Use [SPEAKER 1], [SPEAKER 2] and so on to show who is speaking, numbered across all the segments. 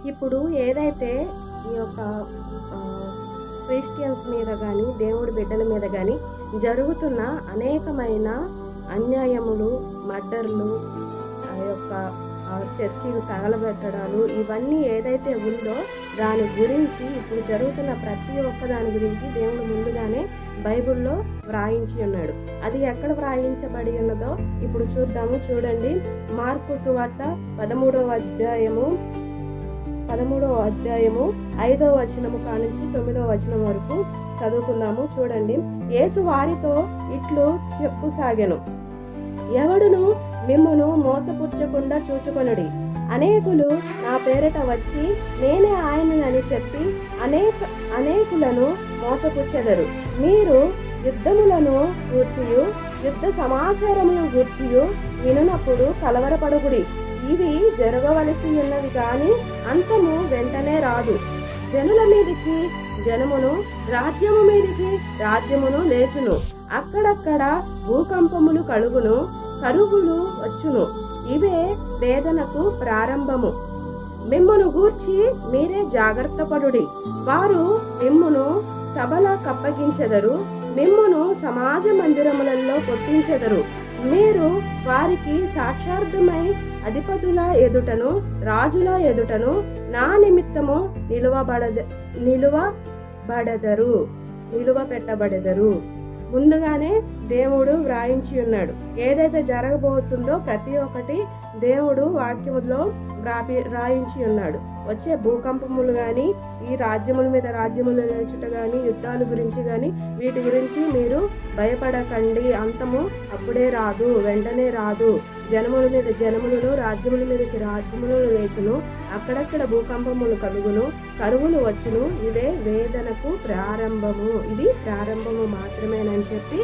[SPEAKER 1] ఇప్పుడు ఏదైతే ఈ యొక్క క్రిస్టియన్స్ మీద కానీ దేవుడి బిడ్డల మీద కానీ జరుగుతున్న అనేకమైన అన్యాయములు, మర్డర్లు, ఆ యొక్క చర్చిలు తగలబెట్టడాలు, ఇవన్నీ ఏదైతే ఉందో దాని గురించి ఇప్పుడు జరుగుతున్న ప్రతి ఒక్క దాని గురించి దేవుడు ముందుగానే బైబిల్లో వ్రాయించి ఉన్నాడు. అది ఎక్కడ వ్రాయించబడి ఉన్నదో ఇప్పుడు చూద్దాము. చూడండి, మార్కు సువార్త 13వ అధ్యాయము 5వ వచనము కానుంచి 9వ వచనం వరకు చదువుకుందాము. చూడండి, యేసు వారితో ఇట్లు చెప్పుసాగెను, ఎవడును మిమ్మును మోసపుచ్చకుండా చూచుకొనుడి. అనేకులు నా పేరిట వచ్చి నేనే ఆయనని చెప్పి అనేకులను మోసపుచ్చెదరు. మీరు యుద్ధములను గూర్చియు యుద్ధ సమాచారమును గూర్చియు వినునప్పుడు కలవరపడుకుడి. ఇవి జరగవలసి ఉన్నవి గాని అంతము వెంటనే రాదు. జనుల మీదికి జనమును, రాజ్యము మీదికి రాజ్యమును లేచును. అక్కడక్కడ భూకంపములు కలుగును, కరువులు వచ్చును. ఇవే వేదనకు ప్రారంభము. మిమ్మును గూర్చి మీరే జాగ్రత్త పడుడి. వారు మిమ్మును సభలకప్పగించెదరు, మిమ్మును సమాజ మందిరములలో కొట్టించెదరు. మీరు వారికి సాక్షార్థమై అధిపతుల ఎదుటను రాజుల ఎదుటను నా నిమిత్తము నిలువ పెట్టబడెదరు. ముందుగానే దేవుడు వ్రాయించి ఉన్నాడు. ఏదైతే జరగబోతుందో ప్రతి ఒక్కటి దేవుడు వాక్యములో రాయించి ఉన్నాడు. వచ్చే భూకంపములు కానీ, ఈ రాజ్యముల మీద రాజ్యములు లేచుట కానీ, యుద్ధాల గురించి కానీ, వీటి గురించి మీరు భయపడకండి. అంతము అప్పుడే రాదు, వెంటనే రాదు. జనముల మీద జనములను, రాజ్యముల మీదకి రాజ్యములను లేచును. అక్కడక్కడ భూకంపములు కలుగును, కరువులు వచ్చును. ఇదే వేదనకు ప్రారంభము. ఇది ప్రారంభము మాత్రమేనని చెప్పి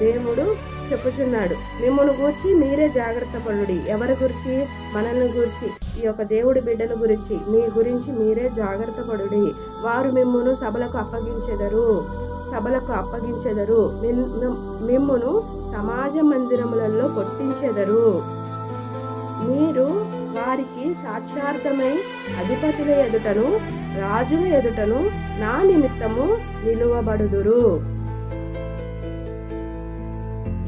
[SPEAKER 1] దేవుడు చెప్పుచున్నాడు. మిమ్మల్ని గూర్చి మీరే జాగ్రత్త పడుడి. ఎవరి గురించి? మనల్ని గురించి, ఈ యొక్క దేవుడి బిడ్డల గురించి, మీ గురించి మీరే జాగ్రత్త పడుడి. వారు మిమ్మును సభలకు అప్పగించెదరు, మిమ్మును సమాజ మందిరములలో కొట్టించెదరు. మీరు వారికి సాక్షార్థమై అధిపతుల ఎదుటను రాజుల ఎదుటను నా నిమిత్తము నిలువబడుదురు.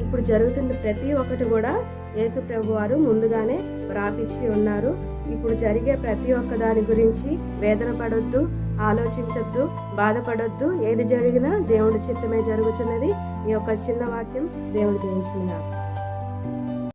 [SPEAKER 1] ఇప్పుడు జరుగుతున్న ప్రతి ఒక్కటి కూడా యేసు ప్రభు వారు ముందుగానే వ్రాపించి ఉన్నారు. ఇప్పుడు జరిగే ప్రతి ఒక్క దాని గురించి వేదన పడొద్దు, ఆలోచించొద్దు, బాధపడొద్దు. ఏది జరిగినా దేవుడి చిత్తమే జరుగుతున్నది. ఈ యొక్క చిన్న వాక్యం దేవుడు దీవించుగాక.